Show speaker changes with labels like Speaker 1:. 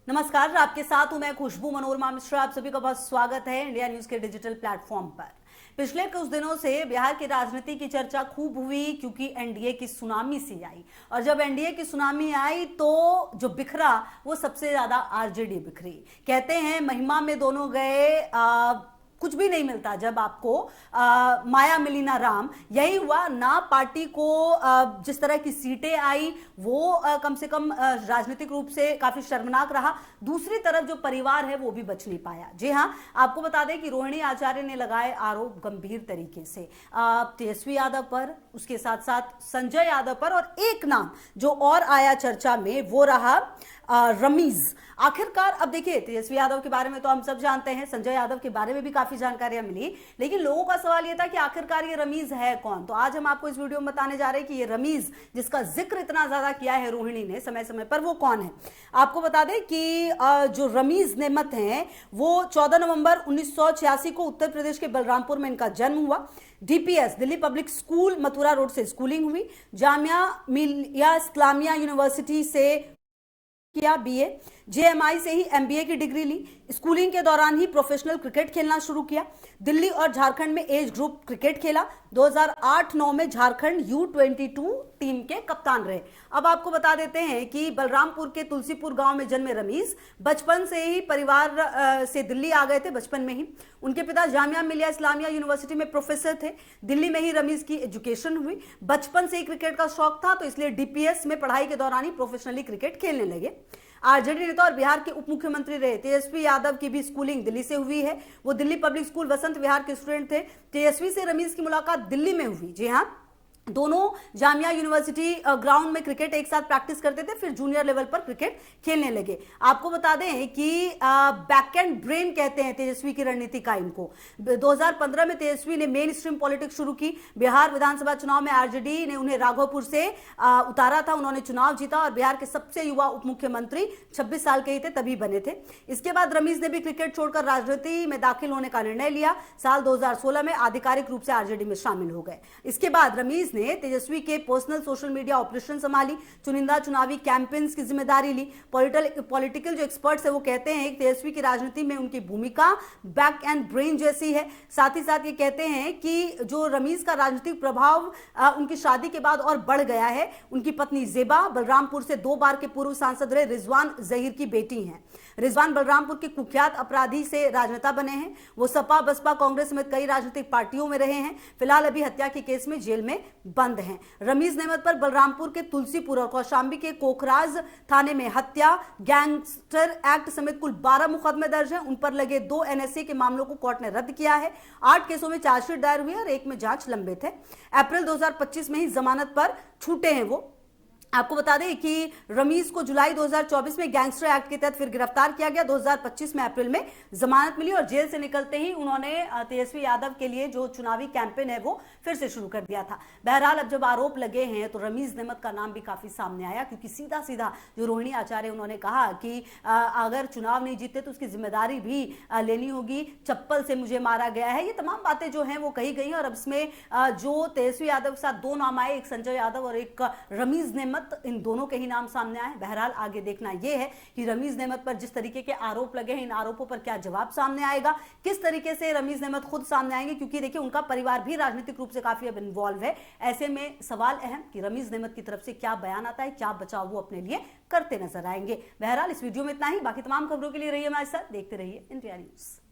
Speaker 1: नमस्कार, आपके साथ हूं मैं खुशबू मनोरमा मिश्रा। आप सभी का बहुत स्वागत है इंडिया न्यूज के डिजिटल प्लेटफॉर्म पर। पिछले कुछ दिनों से बिहार की राजनीति की चर्चा खूब हुई क्योंकि एनडीए की सुनामी सी आई। और जब एनडीए की सुनामी आई तो जो बिखरा वो सबसे ज्यादा आरजेडी बिखरी। कहते हैं महिमा में दोनों गए, कुछ भी नहीं मिलता जब आपको माया मिली ना राम। यही हुआ ना। पार्टी को जिस तरह की सीटें आई वो कम से कम राजनीतिक रूप से काफी शर्मनाक रहा। दूसरी तरफ जो परिवार है वो भी बच नहीं पाया। जी हाँ, आपको बता दें कि रोहिणी आचार्य ने लगाए आरोप गंभीर तरीके से तेजस्वी यादव पर, उसके साथ साथ संजय यादव पर, और एक नाम जो और आया चर्चा में वो रहा रमीज। आखिरकार अब देखिए, तेजस्वी यादव के बारे में तो हम सब जानते हैं, संजय यादव के बारे में भी काफी जानकारियां मिली, लेकिन लोगों का सवाल यह था कि आखिरकार ये रमीज है कौन। तो आज हम आपको इस वीडियो में बताने जा रहे हैं कि ये रमीज जिसका जिक्र इतना ज्यादा किया है रोहिणी ने समय समय पर, वो कौन है। आपको बता दें कि जो रमीज नेमत हैं वो 14 नवंबर 1986 को उत्तर प्रदेश के बलरामपुर में इनका जन्म हुआ। DPS Delhi public school Mathura road से स्कूलिंग हुई। जामिया मिलिया इस्लामिया यूनिवर्सिटी से किया बीए। जेएमआई से ही एमबीए की डिग्री ली। स्कूलिंग के दौरान ही प्रोफेशनल क्रिकेट खेलना शुरू किया। दिल्ली और झारखंड में एज ग्रुप क्रिकेट खेला। 2008-9 में झारखंड U22 टीम के कप्तान रहे। अब आपको बता देते हैं कि बलरामपुर के तुलसीपुर गांव में जन्मे रमीज बचपन से ही परिवार से दिल्ली आ गए थे। बचपन में ही उनके पिता जामिया मिलिया इस्लामिया यूनिवर्सिटी में प्रोफेसर थे। दिल्ली में ही रमीज की एजुकेशन हुई। बचपन से ही क्रिकेट का शौक था तो इसलिए डीपीएस में पढ़ाई के दौरान ही प्रोफेशनली क्रिकेट खेलने लगे। आरजेडी नेता और बिहार के उप मुख्यमंत्री रहे तेजस्वी यादव की भी स्कूलिंग दिल्ली से हुई है। वो दिल्ली पब्लिक स्कूल वसंत विहार के स्टूडेंट थे। तेजस्वी से रमीज की मुलाकात दिल्ली में हुई। जी हाँ, दोनों जामिया यूनिवर्सिटी ग्राउंड में क्रिकेट एक साथ प्रैक्टिस करते थे, फिर जूनियर लेवल पर क्रिकेट खेलने लगे। आपको बता दें कि बैक एंड ब्रेन कहते हैं तेजस्वी की रणनीति का इनको। 2015 में तेजस्वी ने मेन स्ट्रीम पॉलिटिक्स शुरू की। बिहार विधानसभा चुनाव में आरजेडी ने उन्हें राघोपुर से उतारा था। उन्होंने चुनाव जीता और बिहार के सबसे युवा उप मुख्यमंत्री 26 साल के ही थे तभी बने थे। इसके बाद रमीज ने भी क्रिकेट छोड़कर राजनीति में दाखिल होने का निर्णय लिया। साल 2016 में आधिकारिक रूप से आरजेडी में शामिल हो गए। इसके बाद रमीज ने तेजस्वी के पर्सनल सोशल मीडिया ऑपरेशन संभाली, चुनिंदा चुनावी कैंपेन्स की जिम्मेदारी ली। पॉलिटिकल जो एक्सपर्ट्स है वो कहते हैं कि तेजस्वी की राजनीति में उनकी भूमिका बैक एंड ब्रेन जैसी है। साथ ही साथ ये कहते हैं कि जो रमीज का राजनीतिक प्रभाव उनकी शादी के बाद और बढ़ गया है। उनकी पत्नी जेबा बलरामपुर से 2 बार के पूर्व सांसद रहे रिजवान जहीर की बेटी हैं। रिजवान बलरामपुर के कुख्यात अपराधी से राजनेता बने हैं। वो सपा बसपा कांग्रेस समेत कई राजनीतिक पार्टियों में रहे हैं। फिलहाल अभी हत्या के केस में जेल में बंद हैं। रमीज नेमत पर बलरामपुर के तुलसीपुर और कौशांबी के कोखराज थाने में हत्या, गैंगस्टर एक्ट समेत कुल 12 मुकदमे दर्ज हैं। उन पर लगे 2 एनएसए के मामलों को कोर्ट ने रद्द किया है। 8 केसों में चार्जशीट दायर हुई और 1 में जांच लंबित है। अप्रैल 2025 में ही जमानत पर छूटे हैं वो। आपको बता दें कि रमीज को जुलाई 2024 में गैंगस्टर एक्ट के तहत फिर गिरफ्तार किया गया। 2025 में अप्रैल में जमानत मिली और जेल से निकलते ही उन्होंने तेजस्वी यादव के लिए जो चुनावी कैंपेन है वो फिर से शुरू कर दिया था। बहरहाल अब जब आरोप लगे हैं तो रमीज नेमत का नाम भी काफी सामने आया, क्योंकि सीधा सीधा जो रोहिणी आचार्य उन्होंने कहा कि अगर चुनाव नहीं जीते तो उसकी जिम्मेदारी भी लेनी होगी। चप्पल से मुझे मारा गया है, ये तमाम बातें जो हैं वो कही गई। और अब इसमें जो तेजस्वी यादव के साथ 2 नाम आए, एक संजय यादव और एक रमीज नेमत, इन दोनों के ही नाम सामने आए। बहरहाल आगे देखना यह है कि रमीज नेमत पर जिस तरीके के आरोप लगे हैं, इन आरोपों पर क्या जवाब सामने आएगा, किस तरीके से रमीज नेमत खुद सामने आएंगे, क्योंकि देखिए उनका परिवार भी राजनीतिक रूप से काफी अब इन्वॉल्व है। ऐसे में सवाल अहम कि रमीज नेमत की तरफ से क्या बयान आता है, क्या बचाव वो अपने लिए करते नजर आएंगे। बहरहाल इस वीडियो में इतना ही। बाकी तमाम खबरों के लिए रहिए हमारे साथ, देखते रहिए इंडिया न्यूज।